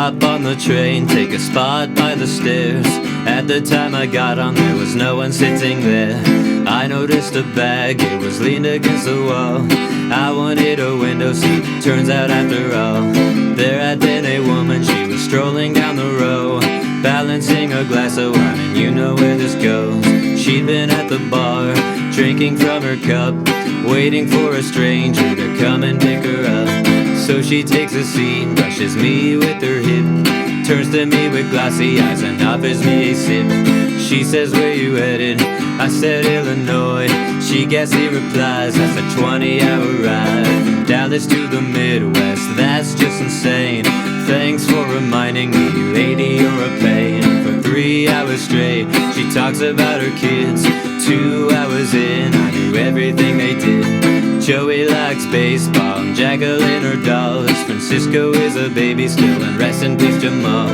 Hop on the train, take a spot by the stairs. At the time I got on, there was no one sitting there. I noticed a bag, it was leaned against the wall. I wanted a window seat, turns out after all, there had been a woman, she was strolling down the row, balancing a glass of wine, and you know where this goes. She'd been at the bar, drinking from her cup, waiting for a stranger to come and pick her up. So she takes a seat, brushes me with her hip, turns to me with glassy eyes and offers me a sip. She says, where you headed? I said, Illinois. She gassy replies, that's a 20-hour ride from Dallas to the Midwest. That's just insane. Thanks for reminding me, lady, you're a pain. For 3 hours straight, she talks about her kids. 2 hours in, I knew everything they did. Joey likes baseball, and Jacqueline her dolls. Francisco is a baby still, and rest in peace Jamal.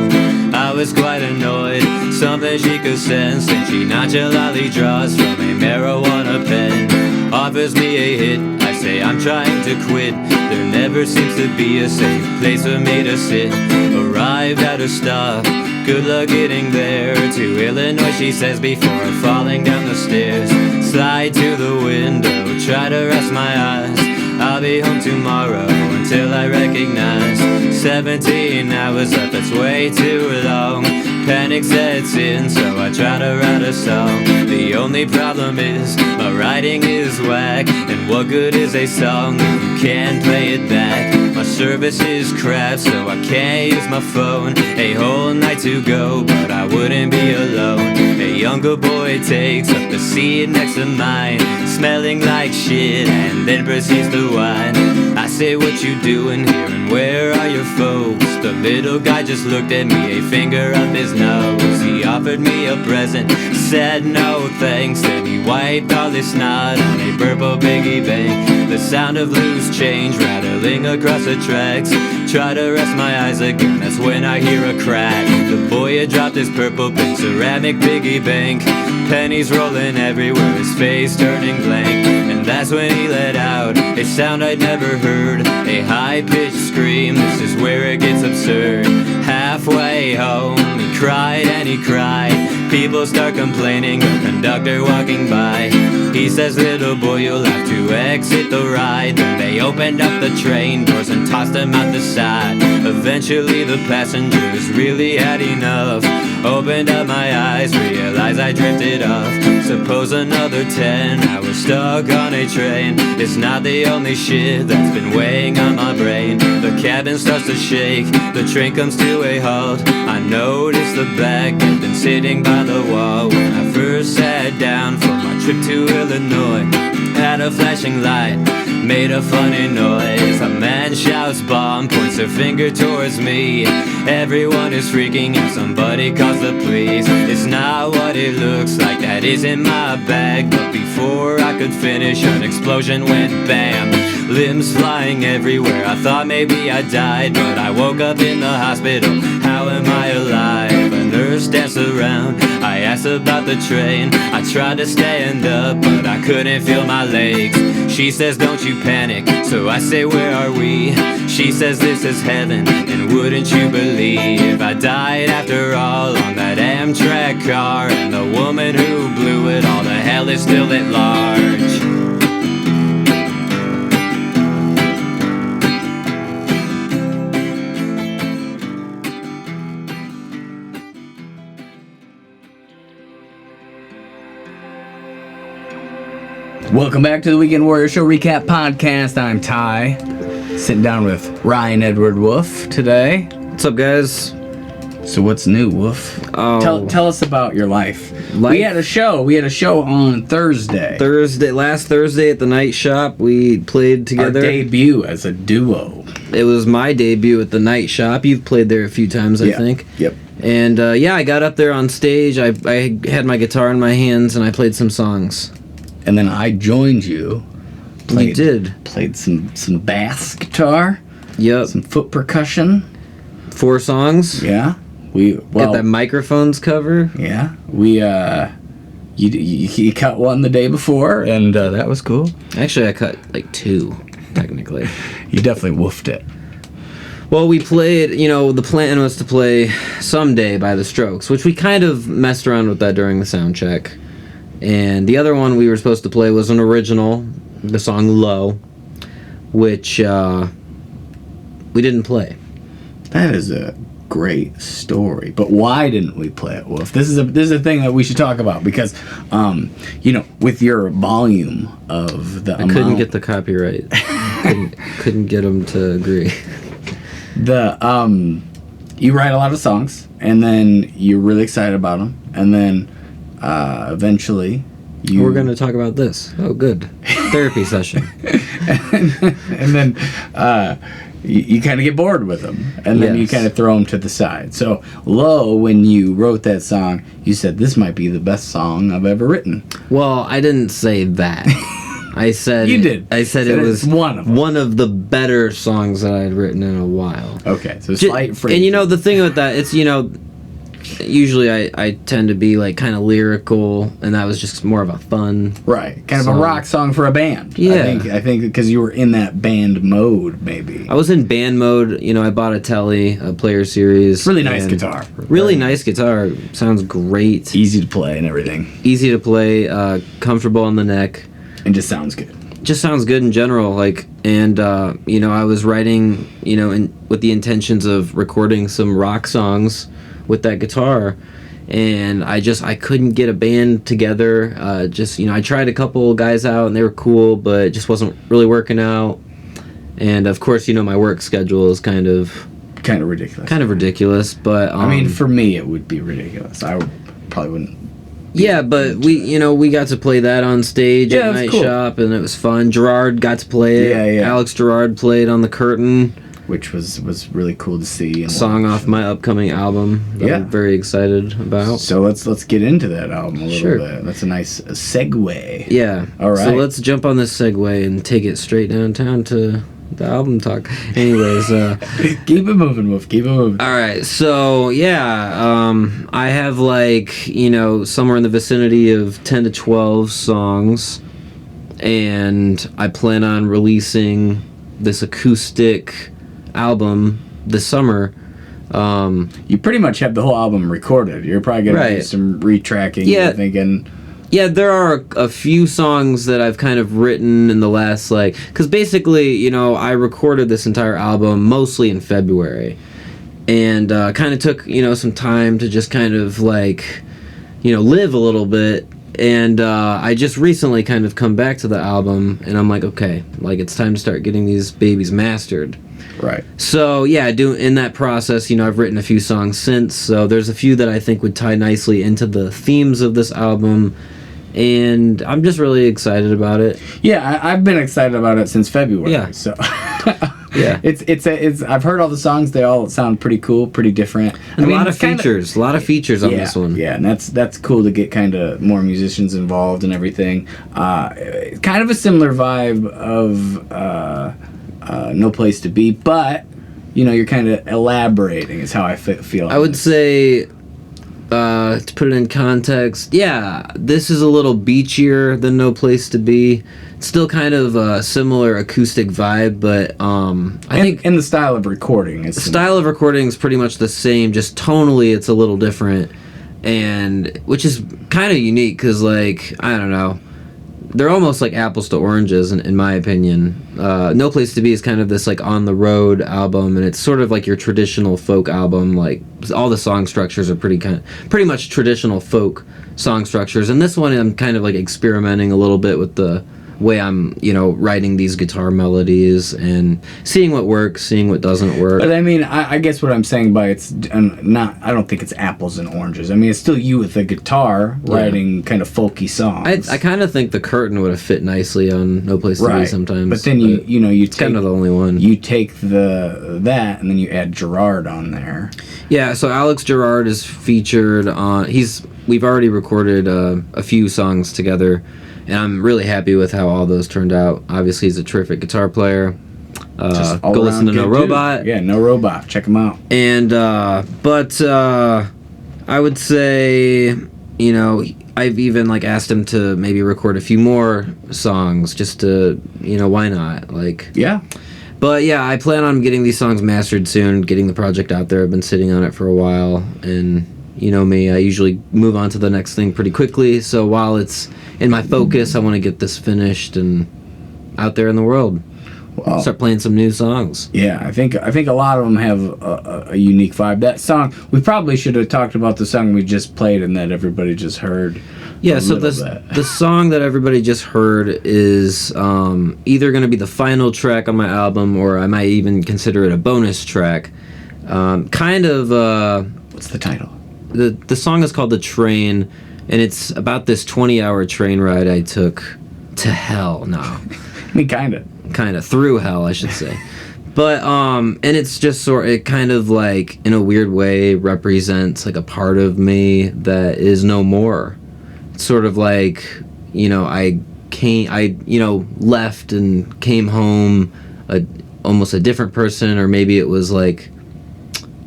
I was quite annoyed, something she could sense, and she nonchalantly draws from a marijuana pen. Offers me a hit, I say I'm trying to quit. There never seems to be a safe place for me to sit. Arrived at her stop, good luck getting there. To Illinois, she says before falling down the stairs. Slide to the window, try to rest my eyes. I'll be home tomorrow until I recognize 17 hours up, it's way too long. Panic sets in, so I try to write a song. The only problem is my writing is whack, and what good is a song if you can't play it back? My service is crap, so I can't use my phone. A whole night to go, but I wouldn't be alone. A younger boy takes up the seat next to mine, smelling like shit, and then proceeds to whine. I say, what you doing here, and where are your folks? The little guy just looked at me, a finger up his nose. He offered me a present, said no thanks, then he wiped all his snot on a purple piggy bank. The sound of loose change rattling across the tracks. Try to rest my eyes again, that's when I hear a crack. The boy had dropped his purple pink ceramic piggy bank. Pennies rolling everywhere, his face turning blank. And that's when he let out a sound I'd never heard, a high-pitched scream. This is where it gets absurd. Halfway home, he cried and he cried. People start complaining, a conductor walking by. He says, little boy, you'll have to exit the ride. Then they opened up the train doors and tossed him out the side. Eventually the passengers really had enough. Opened up my eyes, realized I drifted off. Suppose another 10 hours stuck on a train. It's not the only shit that's been weighing on my brain. The cabin starts to shake, the train comes to a halt. I noticed the bag had been sitting by the wall when I first sat down for my trip to Illinois. Had a flashing light, made a funny noise. A man shouts bomb, points their finger towards me. Everyone is freaking out, somebody calls the police. It's not what it looks like, that isn't my bag. But before I could finish, an explosion went bam. Limbs flying everywhere, I thought maybe I died, but I woke up in the hospital. How am I alive? A nurse danced around, I asked about the train. I tried to stand up, but I couldn't feel my legs. She says, don't you panic, so I say, where are we? She says, this is heaven, and wouldn't you believe I died after all on that Amtrak car, and the woman who blew it all to hell is still at large. Welcome back to the Weekend Warrior Show Recap Podcast. I'm Ty, sitting down with Ryan Edward Wolf today. What's up, guys? So what's new, Wolf? Oh, Tell us about your life. We had a show on Thursday. Last Thursday at the Nightshop, we played together. Our debut as a duo. It was my debut at the Nightshop. You've played there a few times, I think. Yep. And I got up there on stage. I had my guitar in my hands, and I played some songs. And then I joined you. You did. Played some bass guitar. Yep. Some foot percussion. 4 songs. Yeah. Got that microphones cover. Yeah. You cut one the day before, and that was cool. Actually, I cut like 2, technically. You definitely woofed it. Well, we played, the plan was to play Someday by The Strokes, which we kind of messed around with that during the sound check. And the other one we were supposed to play was an original, the song Low, which we didn't play. That is a great story. But why didn't we play it, Wolf? This is a thing that we should talk about because, with your volume of the I couldn't get the copyright. couldn't get them to agree. You write a lot of songs, and then you're really excited about them, and then eventually we're going to talk about this. Oh, good. Therapy session. and then you kind of get bored with them, and then you kind of throw them to the side. So, Low, when you wrote that song, you said, this might be the best song I've ever written. Well, I didn't say that. I said you did. I said it was one of the better songs that I had written in a while. Okay, so slight phrase. And the thing with that, it's usually I tend to be like kind of lyrical, and that was just more of a fun kind of song. a rock song for a band. Yeah, I think because you were in that band mode, maybe. I was in band mode. I bought a Telly, a Player Series. Really nice guitar. Really nice guitar. Sounds great. Easy to play and everything. Easy to play. Comfortable on the neck. And just sounds good. Just sounds good in general. I was writing, with the intentions of recording some rock songs with that guitar, and I couldn't get a band together. I tried a couple guys out, and they were cool, but it just wasn't really working out. And of course, my work schedule is kind of ridiculous. But for me, it would be ridiculous. I probably wouldn't. Yeah, but we got to play that on stage at Nightshop, and it was fun. Gerard got to play it. Yeah. Alex Gerard played on the curtain, which was really cool to see. And song off my upcoming album that I'm very excited about. So let's get into that album a little bit. That's a nice segue. Yeah. All right. So let's jump on this segue and take it straight downtown to the album talk. Anyways, keep it moving, Wolf. Keep it moving. All right. So I have somewhere in the vicinity of 10 to 12 songs, and I plan on releasing this acoustic album this summer. You pretty much have the whole album recorded. You're probably gonna do some retracking. Yeah. You're thinking. Yeah, there are a few songs that I've kind of written in the last, because basically, I recorded this entire album mostly in February, and kind of took, some time to just kind of, live a little bit, and I just recently kind of come back to the album, and I'm like, okay, it's time to start getting these babies mastered. Right. So, in that process, I've written a few songs since, so there's a few that I think would tie nicely into the themes of this album, and I'm just really excited about it. Yeah, I've been excited about it since February. Yeah. So yeah, it's I've heard all the songs. They all sound pretty cool, pretty different. And a lot of features on this one. Yeah, and that's cool to get kind of more musicians involved and everything. Kind of a similar vibe of No Place to Be, but you're kind of elaborating. Is how I feel. I would say. To put it in context, this is a little beachier than No Place to Be. It's still kind of a similar acoustic vibe, but I think... And the style of recording is... The style of recording is pretty much the same, just tonally it's a little different, and which is kind of unique, because, I don't know, they're almost like apples to oranges, in my opinion. No Place to Be is kind of this, on-the-road album, and it's sort of like your traditional folk album. All the song structures are pretty much traditional folk song structures. And this one, I'm kind of, experimenting a little bit with the way I'm, writing these guitar melodies and seeing what works, seeing what doesn't work. But I guess what I'm saying by it's not, I don't think it's apples and oranges. It's still you with a guitar writing kind of folky songs. I kind of think the curtain would have fit nicely on No Place to Be sometimes. But then you it's kind of the only one. You take that and then you add Gerard on there. Yeah, so Alex Gerard is featured on. We've already recorded a few songs together. And I'm really happy with how all those turned out. Obviously, he's a terrific guitar player. Go listen to No Robot. Yeah, No Robot. Check him out. And, but I would say, I've even, asked him to maybe record a few more songs just to, why not? Yeah. But yeah, I plan on getting these songs mastered soon, getting the project out there. I've been sitting on it for a while, and you know me, I usually move on to the next thing pretty quickly. So while it's in my focus, I want to get this finished and out there in the world. Well, start playing some new songs. Yeah, I think a lot of them have a unique vibe. That song, we probably should have talked about the song we just played and that everybody just heard. Yeah, so the song that everybody just heard is either going to be the final track on my album, or I might even consider it a bonus track. Kind of. What's the title? The song is called "The Train," and it's about this 20-hour train ride I took to hell. No, I mean, kind of through hell, I should say. But and it's just it kind of like in a weird way represents like a part of me that is no more. Sort of like, you know, I left and came home almost a different person, or maybe it was like,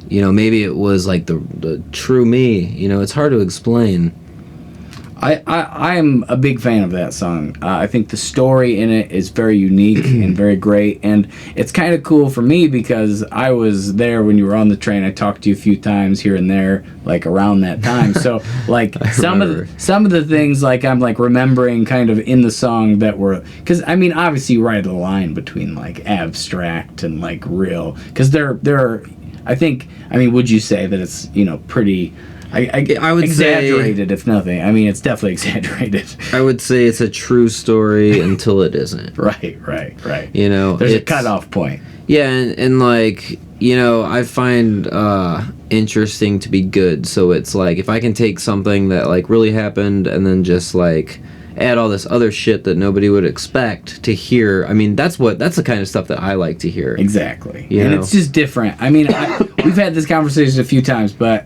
you know, maybe it was like the true me. You know, it's hard to explain. I am a big fan of that song. I think the story in it is very unique and very great, and it's kind of cool for me because I was there when you were on the train. I talked to you a few times here and there, like around that time. So like some of the things like I'm like remembering kind of in the song that were, because I mean obviously you write a line between like abstract and like real, because there are, I think, I mean, would you say that it's, you know, pretty, I would exaggerated, if nothing. I mean, it's definitely exaggerated. I would say it's a true story until it isn't. Right. You know, there's a cutoff point. Yeah, and like, you know, I find interesting to be good. So it's like if I can take something that like really happened and then just like add all this other shit that nobody would expect to hear. I mean, that's the kind of stuff that I like to hear. Exactly. You know? It's just different. I mean, we've had this conversation a few times, but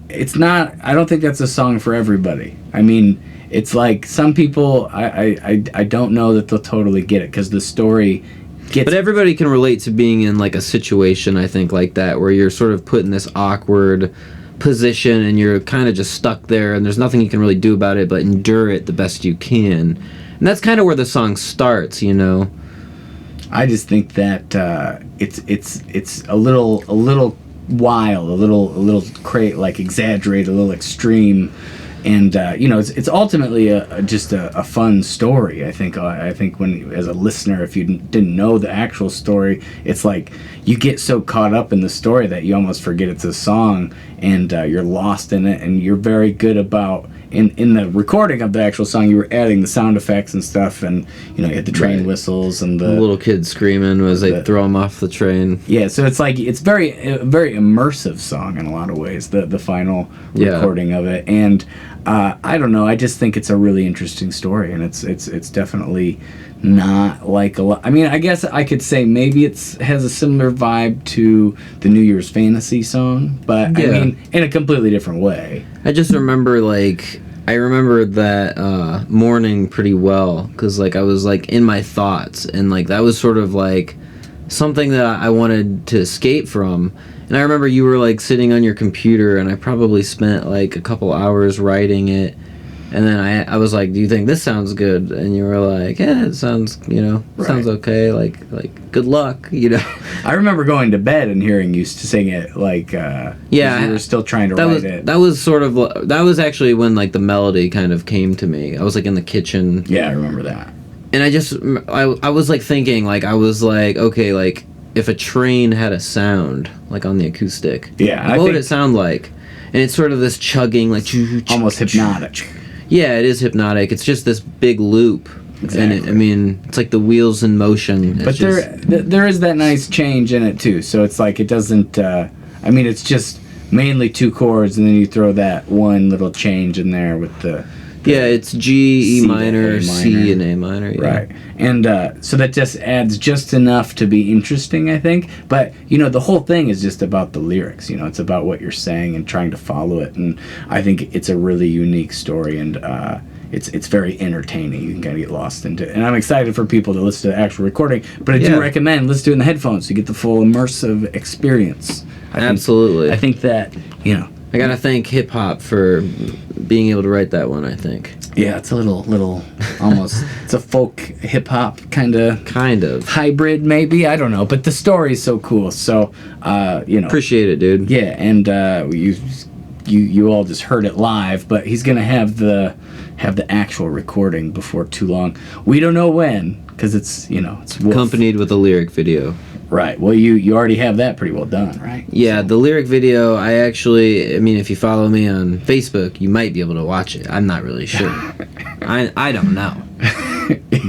it's not, I don't think that's a song for everybody. I mean, it's like some people, I don't know that they'll totally get it because the story gets... But everybody can relate to being in like a situation, I think, like that, where you're sort of put in this awkward position and you're kind of just stuck there and there's nothing you can really do about it but endure it the best you can. And that's kind of where the song starts, you know. I just think that it's a little wild, a little like exaggerated, a little extreme, and you know, it's ultimately just a fun story. I think when, as a listener, if you didn't know the actual story, it's like you get so caught up in the story that you almost forget it's a song, and you're lost in it. And you're very good about in the recording of the actual song, you were adding the sound effects and stuff, and you know, you had the train whistles and the little kids screaming as they throw them off the train. Yeah, so it's like it's very immersive song in a lot of ways. The final recording of it, and I don't know. I just think it's a really interesting story, and it's definitely not like a lot. I mean, I guess I could say maybe has a similar vibe to the New Year's Fantasy song, but I mean, in a completely different way. I just remember that morning pretty well, because like I was like in my thoughts, and like that was sort of like something that I wanted to escape from. And I remember you were like sitting on your computer, and I probably spent like a couple hours writing it. And then I was like, do you think this sounds good? And you were like, yeah, it sounds, you know, sounds okay. Like good luck, you know. I remember going to bed and hearing you sing it, like, you were still trying to write it. That was actually when like the melody kind of came to me. I was like in the kitchen. Yeah, I remember that. And I was like thinking, like, I was like, okay, like if a train had a sound, like on the acoustic, what would it sound like? And it's sort of this chugging, like almost hypnotic. Yeah, it is hypnotic. It's just this big loop. Exactly. And I mean, it's like the wheels in motion. But there is that nice change in it too. So it's like it doesn't. I mean, it's just mainly two chords, and then you throw that one little change in there with the it's G, E minor, C, and A minor. Yeah. Right. And so that just adds just enough to be interesting, I think. But, you know, the whole thing is just about the lyrics. You know, it's about what you're saying and trying to follow it. And I think it's a really unique story, and it's very entertaining. You can kind of get lost into it. And I'm excited for people to listen to the actual recording. But I do recommend listen to it in the headphones so you get the full immersive experience. Absolutely. I think that, you know, I gotta thank hip hop for being able to write that one. I think. Yeah, it's a little almost. It's a folk hip hop kind of hybrid, maybe. I don't know, but the story's so cool. So, appreciate it, dude. Yeah, and you all just heard it live, but he's gonna have the actual recording before too long. We don't know when, because it's accompanied with a lyric video. Right. Well, you already have that pretty well done, right? Yeah, the lyric video, I mean, if you follow me on Facebook, you might be able to watch it. I'm not really sure. I don't know.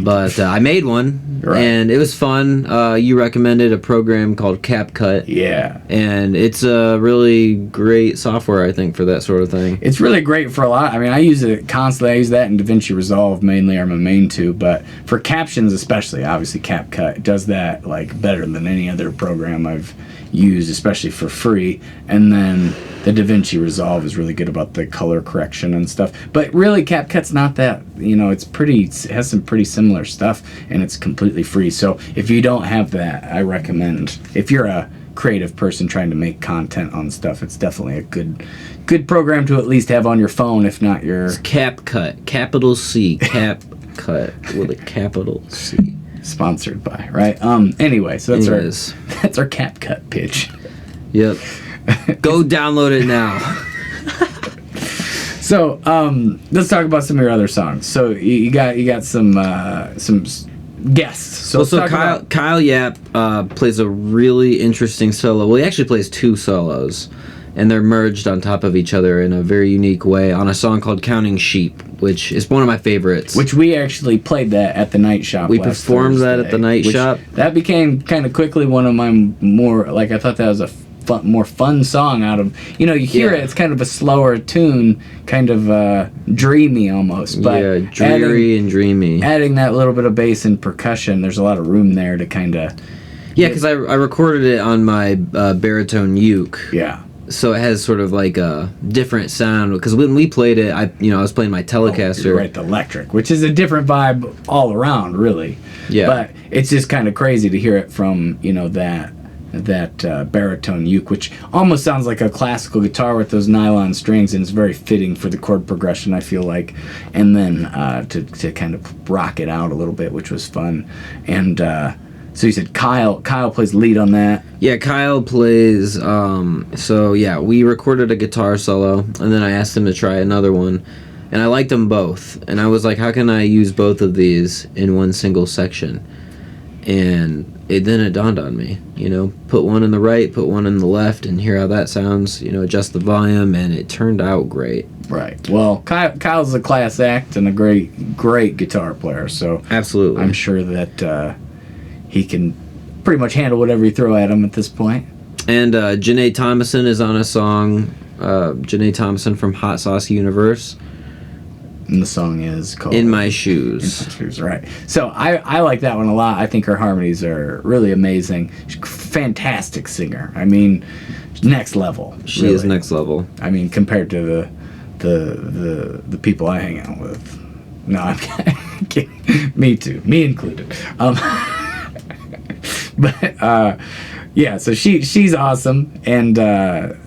But I made one, right. And it was fun. You recommended a program called CapCut. Yeah. And it's a really great software, I think, for that sort of thing. It's really great for a lot. I mean, I use it constantly. I use that in DaVinci Resolve mainly, are my main two. But for captions especially, obviously CapCut does that like better than any other program I've used, especially for free. And then the DaVinci Resolve is really good about the color correction and stuff. But really, CapCut's not that, it has some pretty similar stuff, and it's completely free. So if you don't have that, I recommend, if you're a creative person trying to make content on stuff, it's definitely a good program to at least have on your phone, if not your... It's CapCut, capital C, CapCut with a capital C. Sponsored by, right? Anyway, so that's our CapCut pitch. Yep. Go download it now. So, let's talk about some of your other songs. So you got some guests. So Kyle Yap plays a really interesting solo. Well, he actually plays two solos, and they're merged on top of each other in a very unique way on a song called Counting Sheep, which is one of my favorites. Which we actually played that at the Nightshop. We performed Thursday, that at the Nightshop. That became kind of quickly one of my more, like, I thought that was a more fun song out of, you hear it, it's kind of a slower tune, kind of dreamy almost. But yeah, dreary and dreamy. Adding that little bit of bass and percussion, there's a lot of room there to kind of... Yeah, because I recorded it on my baritone uke. Yeah. So it has sort of like a different sound, because when we played it, I was playing my Telecaster. Right, the electric, which is a different vibe all around, really. Yeah. But it's just kind of crazy to hear it from, that baritone uke, which almost sounds like a classical guitar with those nylon strings, and it's very fitting for the chord progression, I feel like. And then to kind of rock it out a little bit, which was fun. And so you said Kyle plays lead on that. Yeah, Kyle plays. We recorded a guitar solo, and then I asked him to try another one, and I liked them both. And I was like, how can I use both of these in one single section? And then it dawned on me, put one in the right, put one in the left, and hear how that sounds, adjust the volume, and it turned out great. Right. Well, Kyle's a class act and a great guitar player, so absolutely, I'm sure that he can pretty much handle whatever you throw at him at this point. And Janae Thomason is on a song, Janae Thomason from Hot Sauce Universe. And the song is called In My Shoes. In My Shoes, right. So I like that one a lot. I think her harmonies are really amazing. She's a fantastic singer. I mean, next level. She is next level. I mean, compared to the people I hang out with. No, I'm kidding. Me too. Me included. But yeah, so she's awesom, and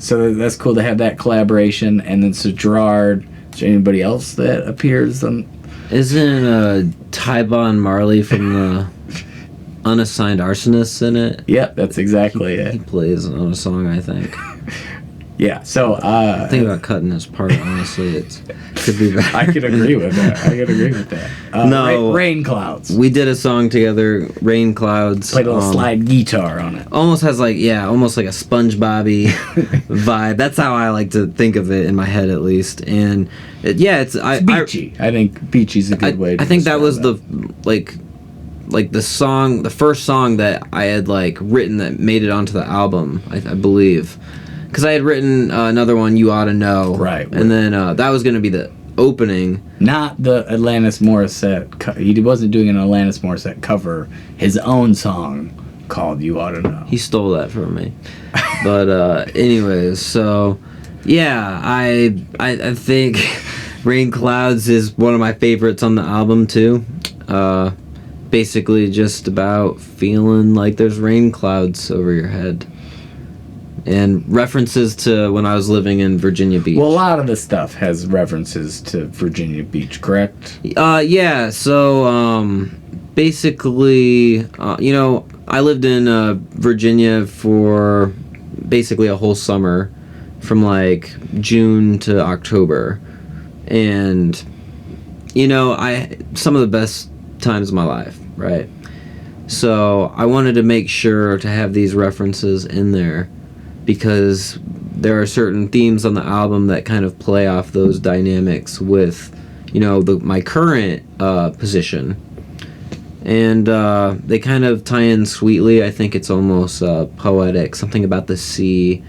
so that's cool to have that collaboration. And then so Gerard. Is there anybody else that appears on? Isn't TyJon Marley from the Unassigned Arsonists in it? Yep, that's exactly it. He plays on a song, I think. Yeah, so think about cutting this part. Honestly, it could be bad. I could agree with that. No, Rain Clouds. We did a song together. Rain Clouds. Played a little slide guitar on it. Almost has almost like a SpongeBob-y vibe. That's how I like to think of it in my head, at least. And it's beachy. I think beachy's a good way. I think that was the song, the first song that I had written that made it onto the album. I believe. Because I had written another one, You Ought to Know. Right. And then that was going to be the opening. Not the Alanis Morissette. He wasn't doing an Alanis Morissette cover. His own song called You Ought to Know. He stole that from me. But anyways, so yeah, I think Rain Clouds is one of my favorites on the album too. Basically just about feeling like there's rain clouds over your head. and references to when I was living in Virginia Beach. Well, a lot of the stuff has references to Virginia Beach, correct? Yeah. So basically, I lived in Virginia for basically a whole summer, from like June to October, and some of the best times of my life, right? So I wanted to make sure to have these references in there, because there are certain themes on the album that kind of play off those dynamics with, my current position. And they kind of tie in sweetly. I think it's almost poetic, something about the sea.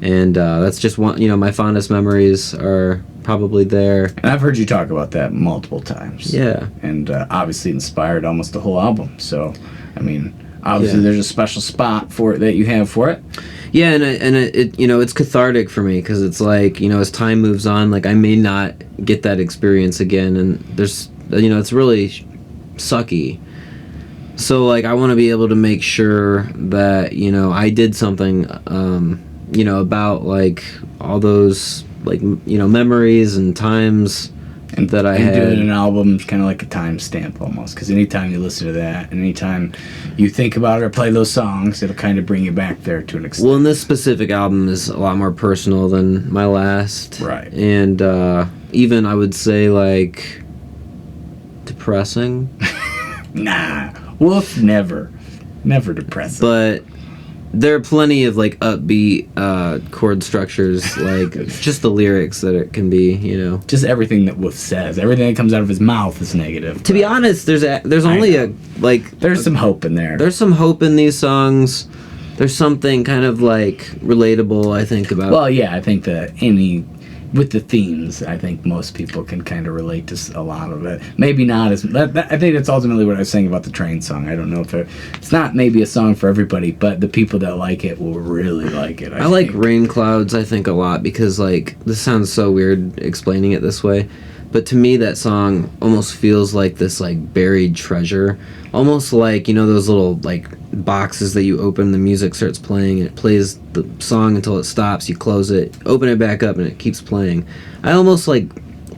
And that's just one, my fondest memories are probably there. And I've heard you talk about that multiple times. Yeah. And obviously inspired almost the whole album. So, I mean, obviously there's a special spot for it that you have for it. Yeah, and it it's cathartic for me, because it's like, as time moves on, like I may not get that experience again, and there's, it's really sucky. So like I want to be able to make sure that, I did something, about like all those like, memories and times and that I had. Doing an album is kind of like a timestamp almost, because anytime you listen to that, and anytime you think about it or play those songs, it'll kind of bring you back there to an extent. Well, and this specific album is a lot more personal than my last. Right. And even I would say like depressing. Nah, Wolf never depressing. But there are plenty of like upbeat chord structures, like just the lyrics that it can be, Just everything that Wolf says, everything that comes out of his mouth is negative. To be honest, there's only there's some hope in there. There's some hope in these songs. There's something kind of like relatable, I think, about. Well, yeah, I think that with the themes, I think most people can kind of relate to a lot of it. Maybe not as... I think that's ultimately what I was saying about the Train song. I don't know if it's not maybe a song for everybody, but the people that like it will really like it, I like Rain Clouds, I think, a lot, because, like, this sounds so weird explaining it this way, but to me that song almost feels like this, like, buried treasure. Almost like, those little, like, boxes that you open, the music starts playing, and it plays the song until it stops, you close it, open it back up, and it keeps playing. I almost, like,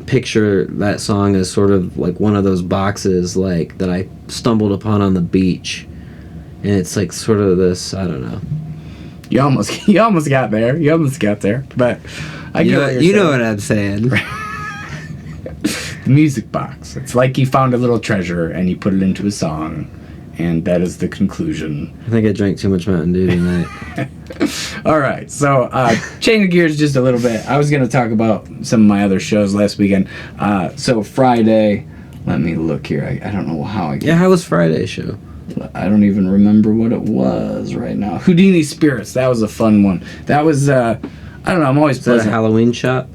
picture that song as sort of like one of those boxes, like, that I stumbled upon on the beach, and it's, like, sort of this, I don't know. You almost got there. But I get you know what I'm saying. The music box. It's like you found a little treasure and you put it into a song, and that is the conclusion. I think I drank too much Mountain Dew tonight. All right, so changing gears just a little bit. I was going to talk about some of my other shows last weekend. So Friday, let me look here. I don't know how I. Yeah, how was Friday's show? I don't even remember what it was right now. Houdini Spirits. That was a fun one. That was I don't know. I'm always pleasant. Is that a Halloween shop?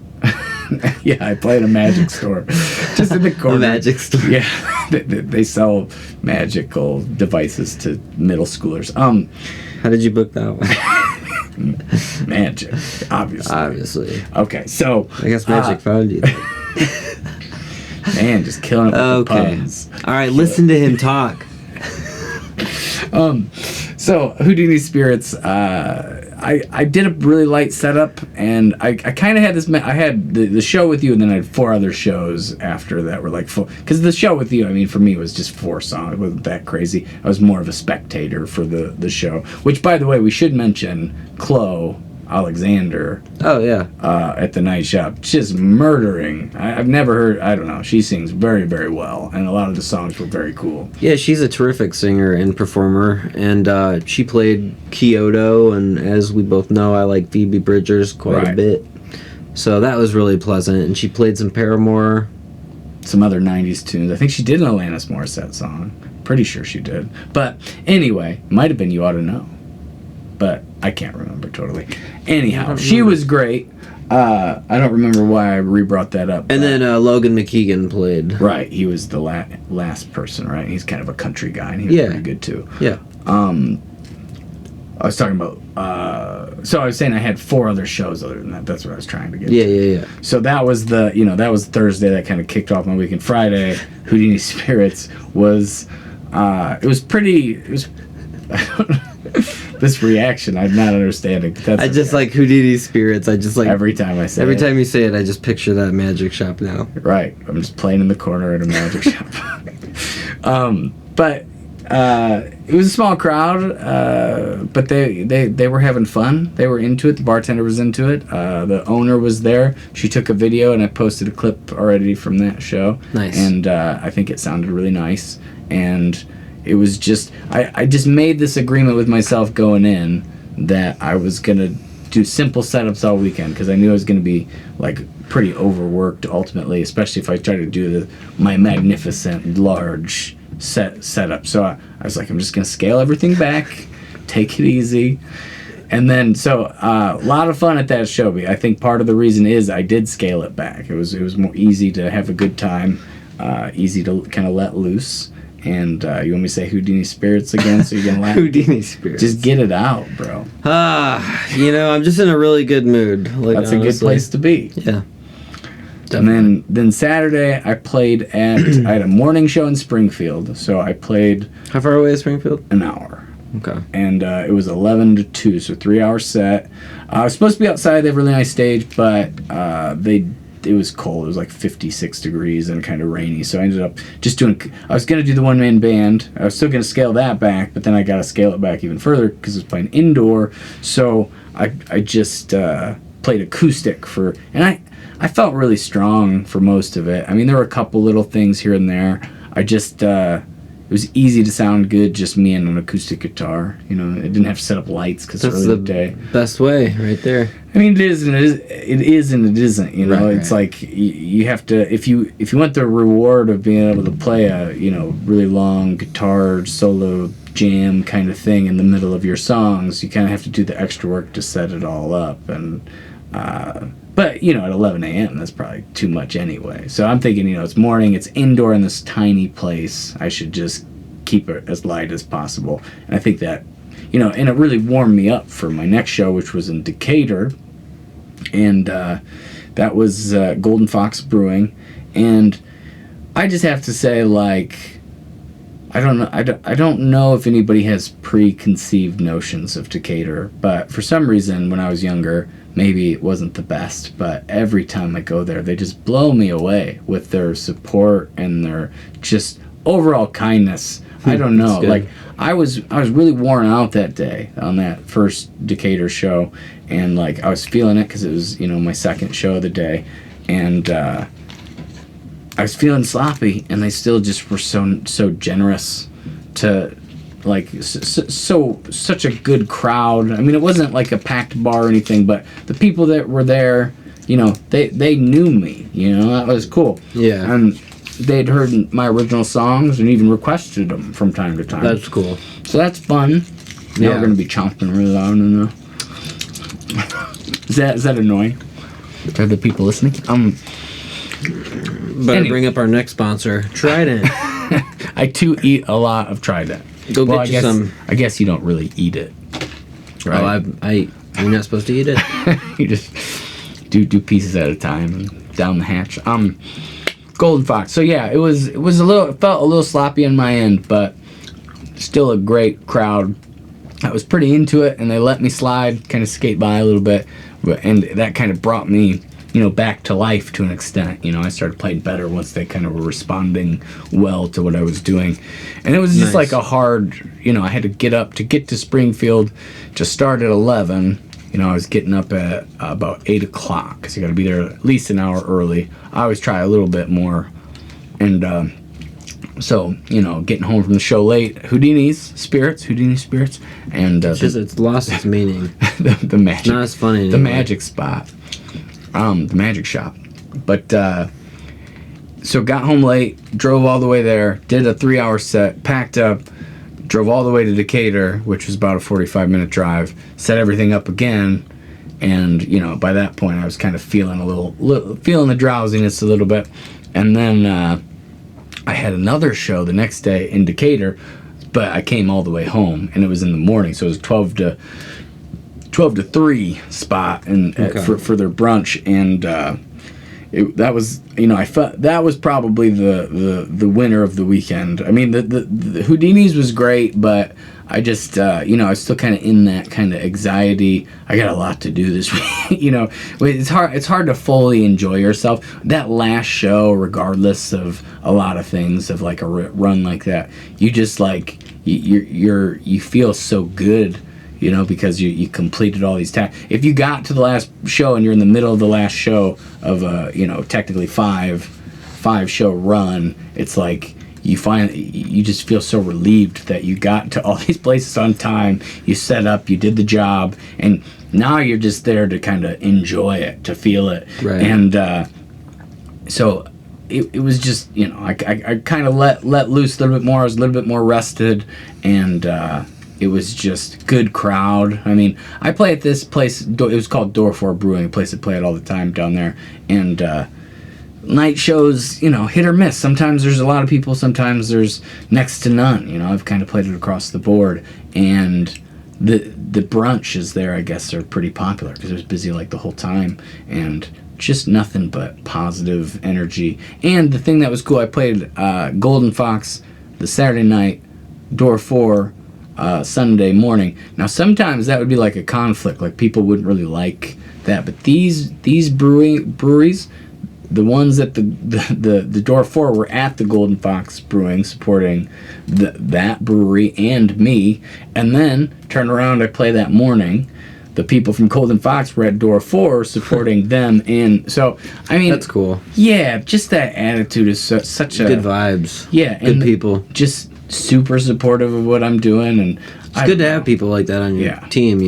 Yeah, I play in a magic store. Just in the corner. A magic store. Yeah, they sell magical devices to middle schoolers. How did you book that one? Magic, obviously. Okay, so I guess magic found you. Man, just killing it with the puns. All right, listen to him talk. So Houdini Spirits, I did a really light setup, and I kind of had this. I had the show with you, and then I had 4 other shows after that were like full. Because the show with you, I mean, for me, was just 4 songs. It wasn't that crazy. I was more of a spectator for the show. Which, by the way, we should mention Chloe Alexander. Oh yeah. At the Nightshop, just murdering. I've never heard. I don't know. She sings very, very well, and a lot of the songs were very cool. Yeah, she's a terrific singer and performer, and she played Kyoto, and as we both know, I like Phoebe Bridgers quite a bit. So that was really pleasant, and she played some Paramore, some other '90s tunes. I think she did an Alanis Morissette song. Pretty sure she did. But anyway, might have been You Ought to Know. But I can't remember totally. Anyhow, she was great. I don't remember why I re-brought that up. And then Logan McKeegan played. Right, he was the last person, right? He's kind of a country guy, and he was pretty good too. Yeah. I was talking about... so I was saying I had 4 other shows other than that. That's what I was trying to get to. Yeah. So that was that was Thursday. That kind of kicked off my weekend. Friday, Houdini Spirits was... it was pretty... It was... this reaction. I'm not understanding. I just like Houdini Spirits. I just like every time I say every time you say it, I just picture that magic shop now. Right. I'm just playing in the corner at a magic shop. But it was a small crowd, but they were having fun. They were into it. The bartender was into it. The owner was there. She took a video, and I posted a clip already from that show. Nice. And I think it sounded really nice. And it was just, I just made this agreement with myself going in that I was going to do simple setups all weekend, because I knew I was going to be like pretty overworked ultimately, especially if I tried to do my magnificent large setup. So I was like, I'm just going to scale everything back, take it easy. And then, so a lot of fun at that show. I think part of the reason is I did scale it back. It was more easy to have a good time, easy to kind of let loose. And you want me to say Houdini Spirits again so you can laugh? Houdini Spirits. Just get it out, bro. I'm just in a really good mood. Like, that's honestly. a good place to be. Yeah. Definitely. And then Saturday, I played I had a morning show in Springfield. So I played... How far away is Springfield? An hour. Okay. And it was 11 to 2, so 3-hour set. I was supposed to be outside. They have a really nice stage, but it was cold. It was like 56 degrees and kind of rainy. So I ended up just I was going to do the one-man band. I was still going to scale that back, but then I got to scale it back even further because I was playing indoor. So I just played acoustic and I felt really strong for most of it. I mean, there were a couple little things here and there. I just... it was easy to sound good, just me and an acoustic guitar. You know, it didn't have to set up lights because it's early in the day. Best way, right there. I mean, it is and it isn't. You know, it's like you have to if you want the reward of being able to play a really long guitar solo jam kind of thing in the middle of your songs, you kind of have to do the extra work to set it all up. And but at 11 a.m. that's probably too much anyway. So I'm thinking, it's morning, it's indoor in this tiny place. I should just keep it as light as possible. And I think that, and it really warmed me up for my next show, which was in Decatur. And that was Golden Fox Brewing. And I just have to say, like, I don't know if anybody has preconceived notions of Decatur, but for some reason when I was younger, maybe it wasn't the best, but every time I go there, they just blow me away with their support and their just overall kindness. I don't know. Like, I was really worn out that day on that first Decatur show, and like I was feeling it because it was my second show of the day, and I was feeling sloppy, and they still just were so generous to. Like, such a good crowd. I mean, it wasn't like a packed bar or anything, but the people that were there, they knew me. That was cool. Yeah. And they'd heard my original songs and even requested them from time to time. That's cool. So that's fun. Now we're gonna be chomping really loud in there. Is that annoying? Are the people listening? Better bring up our next sponsor, Trident. I too eat a lot of Trident. Go get you some. I guess you don't really eat it, right? Oh, you're not supposed to eat it. You just do pieces at a time and down the hatch. Golden Fox. So yeah, it felt a little sloppy on my end, but still a great crowd. I was pretty into it, and they let me slide, kind of skate by a little bit, and that kind of brought me back to life to an extent. I started playing better once they kind of were responding well to what I was doing. And it was just like a hard, I had to get up to get to Springfield to start at 11. I was getting up at about 8 o'clock because you got to be there at least an hour early. I always try a little bit more. And so, getting home from the show late, Houdini Spirits. And it's lost its meaning. the magic. It's not as funny anymore. The magic spot. The magic shop. But so got home late, drove all the way there, did a 3-hour set, packed up, drove all the way to Decatur, which was about a 45-minute drive, set everything up again, and by that point I was kind of feeling feeling the drowsiness a little bit. And then I had another show the next day in Decatur, but I came all the way home, and it was in the morning, so it was 12 to 3 spot and for their brunch, and that was, I felt that was probably the winner of the weekend. I mean, the Houdini's was great, but I just, I was still kind of in that kind of anxiety. I got a lot to do this week. It's hard to fully enjoy yourself. That last show, regardless of a lot of things, of like a run like that, you just like, you feel so good, because you completed all these tasks. If you got to the last show and you're in the middle of the last show of a, technically five show run, it's like you just feel so relieved that you got to all these places on time, you set up, you did the job, and now you're just there to kind of enjoy it, to feel it. Right. And so it was just, I kind of let loose a little bit more. I was a little bit more rested, and it was just good crowd. I mean, I play at this place, it was called Door 4 Brewing, a place I play at all the time down there, and night shows, hit or miss. Sometimes there's a lot of people, sometimes there's next to none. I've kind of played it across the board, and the brunches there, I guess, are pretty popular because it was busy like the whole time, and just nothing but positive energy. And the thing that was cool, I played Golden Fox the Saturday night, Door 4 Sunday morning. Now sometimes that would be like a conflict, like people wouldn't really like that, but these breweries, the ones at the Door 4 were at the Golden Fox Brewing, supporting that brewery and me, and then turn around, I play that morning, the people from Golden Fox were at Door 4 supporting them, and so, I mean... That's cool. Yeah, just that attitude is such a... Good vibes. Yeah. Good people. Just super supportive of what I'm doing, and... It's good to have people like that on your team,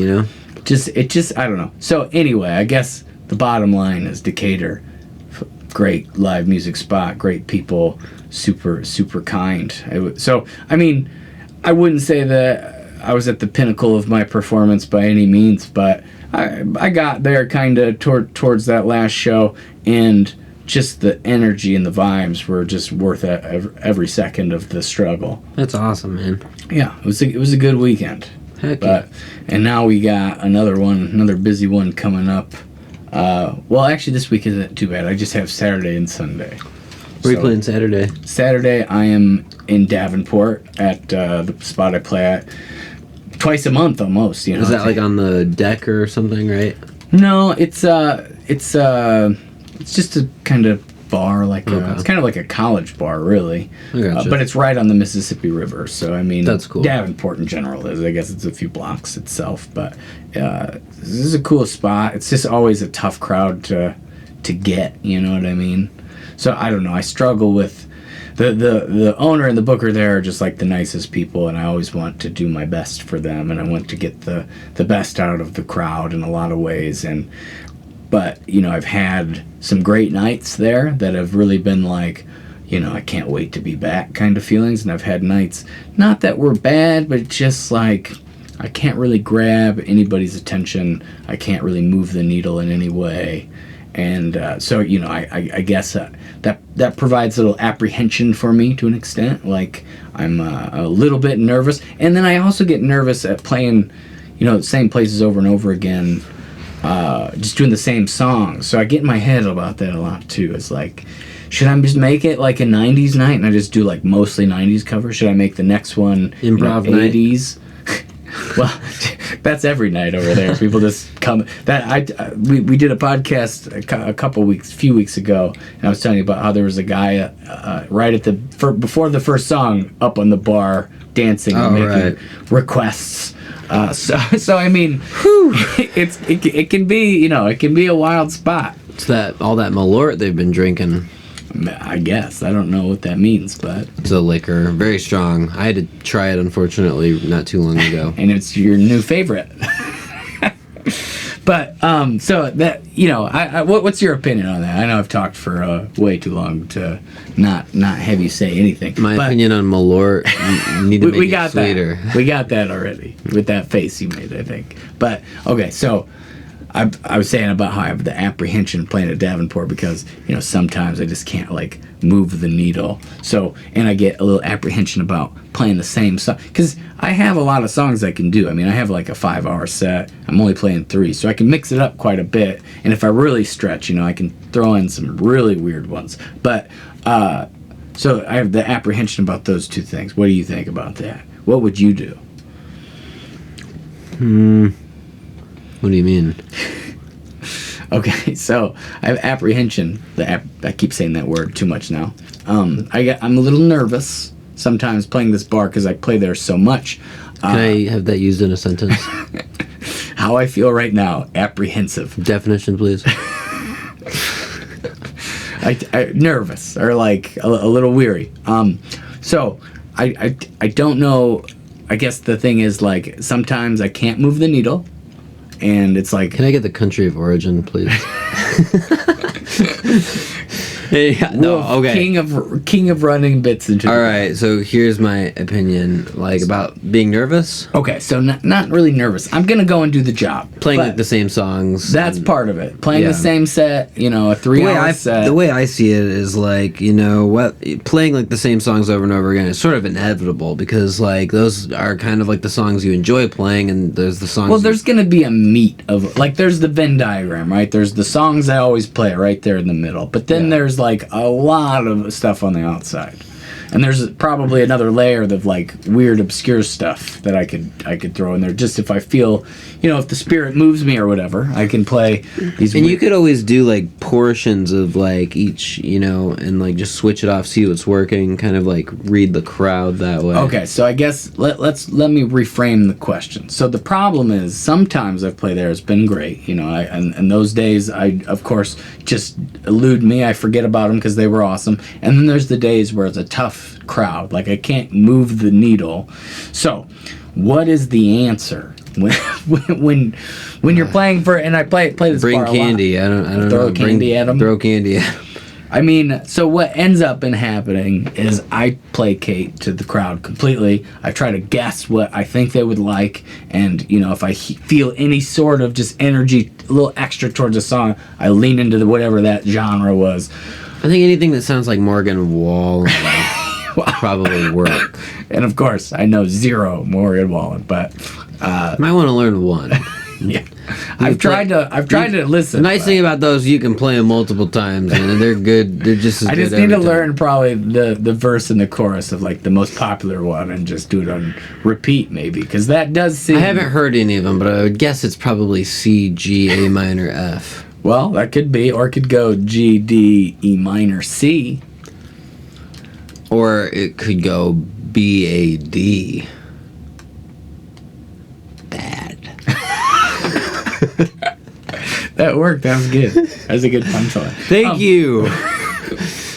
Just, I don't know. So, anyway, I guess the bottom line is Decatur, great live music spot, great people, super, super kind. So, I mean, I wouldn't say that I was at the pinnacle of my performance by any means, but I got there kind of towards that last show, and just the energy and the vibes were just worth every second of the struggle. That's awesome, man. Yeah, it was a good weekend. Heck yeah. And now we got another busy one coming up. Well, actually, this week isn't too bad. I just have Saturday and Sunday. Where are you playing Saturday? Saturday, I am in Davenport at the spot I play at twice a month almost. Is that like on the deck or something, right? No, it's just a kind of bar, like it's kind of like a college bar, really. I gotcha. But it's right on the Mississippi River, so I mean, that's cool. Davenport in general is, I guess it's a few blocks itself, but this is a cool spot. It's just always a tough crowd to get, you know what I mean? So I don't know. I struggle with the owner and the booker there are just like the nicest people, and I always want to do my best for them, and I want to get the best out of the crowd in a lot of ways. But I've had some great nights there that have really been like, I can't wait to be back kind of feelings, and I've had nights not that were bad, but just like I can't really grab anybody's attention. I can't really move the needle in any way. And so, I guess that provides a little apprehension for me to an extent. Like, I'm a little bit nervous. And then I also get nervous at playing, the same places over and over again, just doing the same songs. So I get in my head about that a lot, too. It's like, should I just make it like a 90s night and I just do, like, mostly 90s covers? Should I make the next one improv night? 80s? Well, that's every night over there. People just come. We did a podcast a few weeks ago, and I was telling you about how there was a guy right at before the first song up on the bar dancing and making requests. So I mean, it can be it can be a wild spot. It's all that Malort they've been drinking. I guess. I don't know what that means, but... It's a liquor. Very strong. I had to try it, unfortunately, not too long ago. And it's your new favorite. But, so that, what's your opinion on that? I know I've talked for way too long to not have you say anything. My opinion on Malort, you need to make it sweeter. We got that already, with that face you made, I think. But, okay, so... I was saying about how I have the apprehension playing at Davenport because, sometimes I just can't, like, move the needle. So, and I get a little apprehension about playing the same song. Because I have a lot of songs I can do. I mean, I have, like, a 5-hour set. I'm only playing 3. So I can mix it up quite a bit. And if I really stretch, I can throw in some really weird ones. But, so I have the apprehension about those two things. What do you think about that? What would you do? What do you mean? Okay, so I have apprehension. I keep saying that word too much now. I'm a little nervous sometimes playing this bar because I play there so much. Can I have that used in a sentence? How I feel right now, apprehensive. Definition, please. I nervous or like a little weary. So I don't know. I guess the thing is, like, sometimes I can't move the needle, and it's like... Can I get the country of origin, please? Okay. King of running bits into... All right, so here's my opinion, like, about being nervous. Okay, so not really nervous. I'm going to go and do the job. Playing, like, the same songs. That's part of it. Playing the same set, a 3-hour set. The way I see it is, like, playing, like, the same songs over and over again is sort of inevitable because, like, those are kind of, like, the songs you enjoy playing, and there's the songs... Well, there's going to be a meat of... Like, there's the Venn diagram, right? There's the songs I always play right there in the middle. But then there's, like, a lot of stuff on the outside. And there's probably another layer of, like, weird, obscure stuff that I could throw in there. Just if I feel, if the spirit moves me or whatever, I can play these. And you could always do, like, portions of, like, each, and, like, just switch it off, see what's working, kind of, like, read the crowd that way. Okay, so I guess let me reframe the question. So the problem is sometimes I've played there, it's been great, and those days I, of course, just elude me. I forget about them because they were awesome. And then there's the days where it's a tough crowd, like I can't move the needle. So what is the answer when you're playing for, and I play this bring bar candy a lot. I don't throw know candy at them. Throw candy at them. I mean, so what ends up in happening is I placate to the crowd completely. I try to guess what I think they would like, and if I feel any sort of just energy, a little extra towards a song, I lean into whatever that genre was. I think anything that sounds like Morgan Wallen probably work. And of course, I know zero Morgan Wallen, but might want to learn one. Yeah, I've tried to listen. The nice thing about those, you can play them multiple times, and they're good. They're just as I good just need to every time. learn probably the verse and the chorus of, like, the most popular one and just do it on repeat, maybe, because that does seem... I haven't heard any of them, but I would guess it's probably C, G, A minor, F. Well, that could be, or it could go G, D, E minor, C. Or it could go B, A, D. Bad. That worked. That was good. That was a good punchline. Thank you.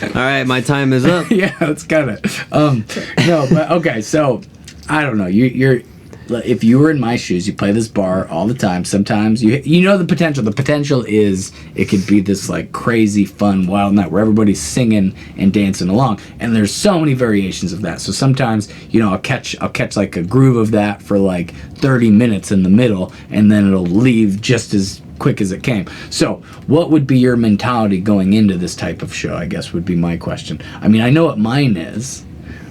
All right, my time is up. Yeah, that's kind of... no, but okay, so, I don't know. You're if you were in my shoes, you play this bar all the time. Sometimes you know the potential. The potential is it could be this, like, crazy, fun, wild night where everybody's singing and dancing along. And there's so many variations of that. So sometimes, I'll catch like a groove of that for like 30 minutes in the middle, and then it'll leave just as quick as it came. So what would be your mentality going into this type of show, I guess, would be my question. I mean, I know what mine is.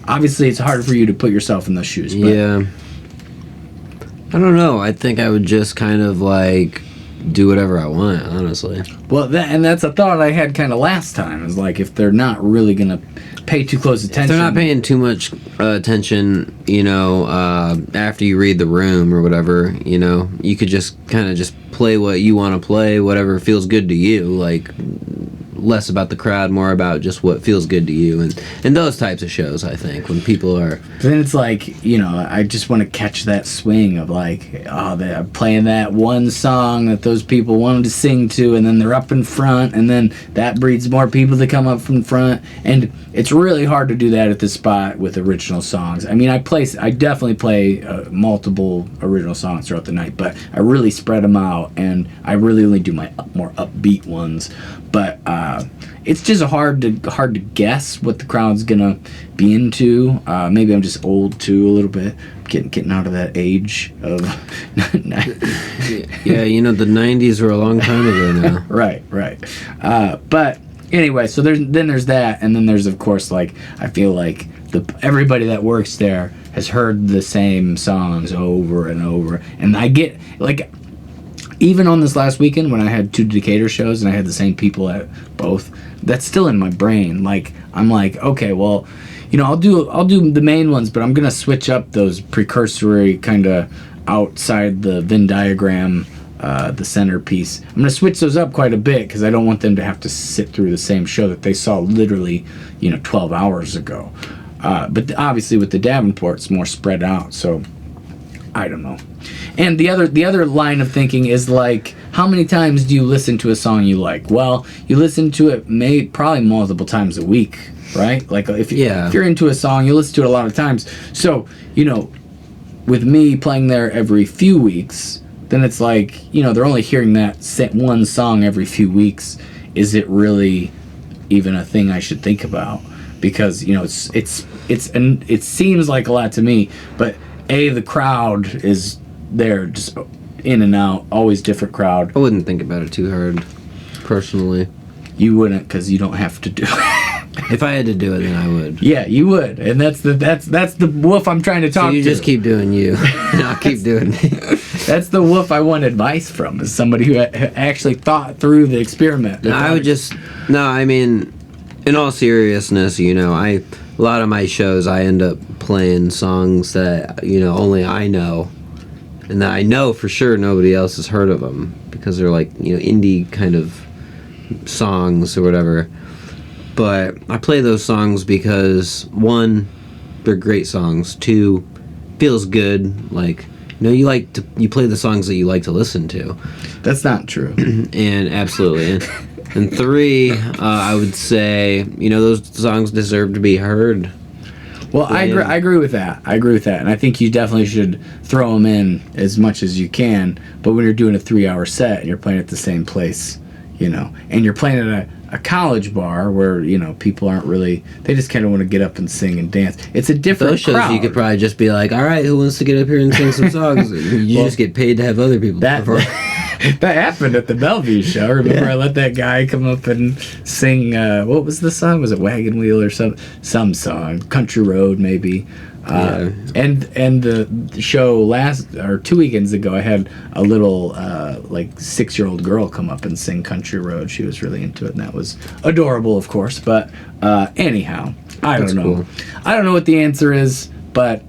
Obviously, it's hard for you to put yourself in those shoes. But yeah. I don't know. I think I would just kind of, like, do whatever I want, honestly. Well, that's a thought I had kind of last time. Is like, if they're not really going to pay too close attention. If they're not paying too much attention, after you read the room or whatever, you could just kind of just play what you want to play, whatever feels good to you, like, less about the crowd, more about just what feels good to you, and those types of shows, I think, when people are... Then it's like, I just want to catch that swing of, like, they're playing that one song that those people wanted to sing to, and then they're up in front, and then that breeds more people to come up from front, and it's really hard to do that at this spot with original songs. I mean, I definitely play multiple original songs throughout the night, but I really spread them out, and I really only do my more upbeat ones. But it's just hard to guess what the crowd's gonna be into. Maybe I'm just old too a little bit, getting out of that age of. Yeah, you know, the '90s were a long time ago now. Right. But anyway, so there's that, and then there's of course, like, I feel like everybody that works there has heard the same songs over and over, and I get, like, even on this last weekend when I had 2 Decatur shows and I had the same people at both, that's still in my brain. Like, I'm like, okay, well, you know, I'll do the main ones, but I'm gonna switch up those precursory kind of outside the Venn diagram, the centerpiece. I'm gonna switch those up quite a bit because I don't want them to have to sit through the same show that they saw literally, 12 hours ago. But obviously with the Davenport, it's more spread out, so I don't know. And the other line of thinking is, like, how many times do you listen to a song you like? Well, you listen to it probably multiple times a week, right? Like, if you're into a song, you listen to it a lot of times. So, with me playing there every few weeks, then it's like, they're only hearing that one song every few weeks. Is it really even a thing I should think about? Because, it seems like a lot to me, but the crowd is there, just in and out, always different crowd. I wouldn't think about it too hard, personally. You wouldn't, because you don't have to do it. If I had to do it, then I would. Yeah, you would, and that's the wolf I'm trying to talk to. So you just keep doing you, and I'll keep doing me. That's the wolf I want advice from, is somebody who actually thought through the experiment. I mean, in all seriousness, a lot of my shows, I end up playing songs that, only I know, and that I know for sure nobody else has heard of them, because they're like, indie kind of songs or whatever. But I play those songs because, 1, they're great songs. 2, feels good. Like, you play the songs that you like to listen to. That's not true. And absolutely. And 3, I would say, those songs deserve to be heard. Well, I agree with that. And I think you definitely should throw them in as much as you can. But when you're doing a 3-hour set and you're playing at the same place, and you're playing at a college bar where, people aren't really, they just kind of want to get up and sing and dance. It's a different Those shows crowd. You could probably just be like, all right, who wants to get up here and sing some songs? You just get paid to have other people perform. That happened at the Bellevue show. Remember, I let that guy come up and sing, what was the song? Was it Wagon Wheel or some song? Country Road, maybe. And the show 2 weekends ago, I had a little, 6-year-old girl come up and sing Country Road. She was really into it, and that was adorable, of course. But anyhow, I don't know. Cool. I don't know what the answer is, but,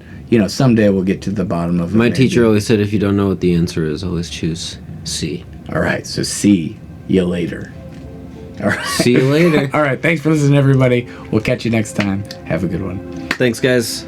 someday we'll get to the bottom of it. My teacher always said, if you don't know what the answer is, always choose C. All right, so see you later. All right. See you later. All right, thanks for listening, everybody. We'll catch you next time. Have a good one. Thanks, guys.